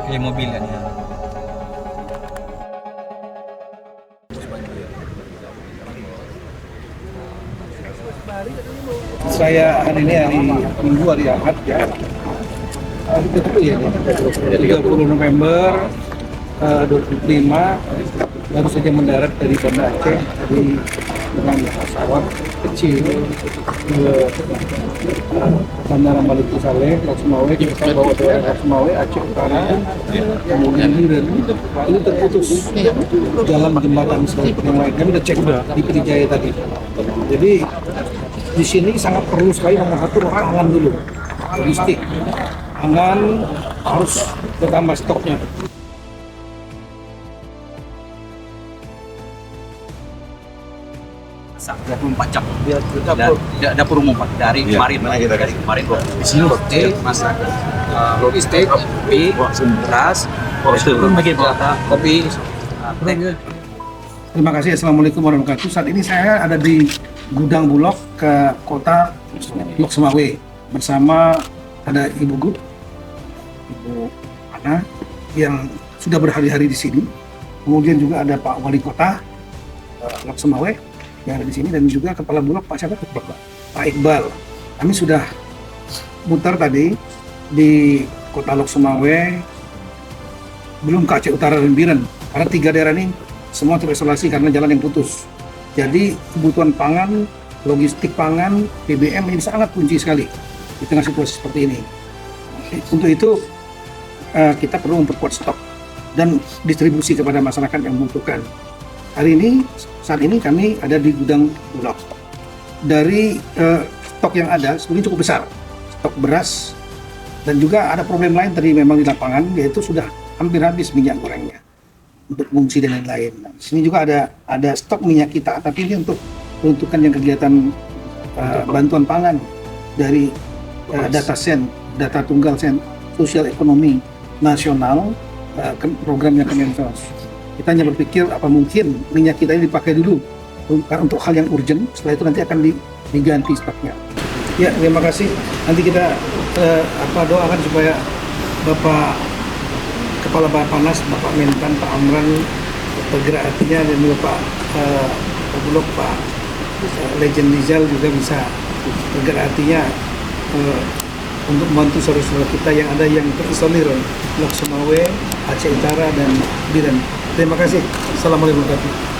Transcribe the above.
pakai mobil kan ya. Saya hari ini hari Minggu, hari Ahad ya. Hari itu ya, 30 November 25 baru saja mendarat dari Banda Aceh dengan pesawat kecil ke Bandara Malik Saleh, Lok Sumawe, kita bawa ke Lok Sumawe, Aceh Utara, kemudian Biren. Ini terputus jalan jembatan seperti yang lain. Kami udah cek di Pidijaya tadi. Jadi di sini sangat perlu sekali nomor satu angan dulu, logistik. Angan harus bertambah stoknya. Masak 24 jam. Dapur umum Pak, dari kemarin. Dari kemarin di sini logistik, masak, logistik, kopi, beras, kopi. Terima kasih. Assalamualaikum warahmatullahi wabarakatuh. Saat ini saya ada di gudang Bulog ke kota Lok Sumawe bersama ada Ibu Gub, Ibu Ana yang sudah berhari-hari di sini. Kemudian juga ada Pak Wali Kota Lok Sumawe yang ada di sini dan juga Kepala Bulog Pak siapa? Pak Iqbal. Kami sudah muter tadi di kota Lok Sumawe, belum ke Aceh Utara dan Biren karena 3 daerah ini semua terisolasi karena jalan yang putus. Jadi kebutuhan pangan, logistik pangan, BBM ini sangat kunci sekali di tengah situasi seperti ini. Untuk itu kita perlu memperkuat stok dan distribusi kepada masyarakat yang membutuhkan. Saat ini kami ada di gudang Bulog. Dari stok yang ada sebenarnya cukup besar, stok beras, dan juga ada problem lain tadi memang di lapangan, yaitu sudah hampir habis minyak gorengnya untuk fungsi dan lain-lain. Nah, di sini juga ada stok minyak kita, tapi ini untuk peruntukan yang kegiatan bantuan pangan dari data tunggal sen sosial ekonomi nasional, programnya Kemensos. Kita hanya berpikir apa mungkin minyak kita ini dipakai dulu untuk hal yang urgent, setelah itu nanti akan diganti stoknya. Ya, terima kasih. Nanti kita doakan supaya Bapak Kepala Bappenas, Bapak Mentan, Pak Amran bergerak hatinya, dan juga Pak Bulog, Pak Legend Rizal juga bisa bergerak hatinya untuk membantu saudara-saudara kita yang ada yang terisolir Lok Sumawe, Aceh Utara dan Biren. Terima kasih. Assalamualaikum warahmatullahi wabarakatuh.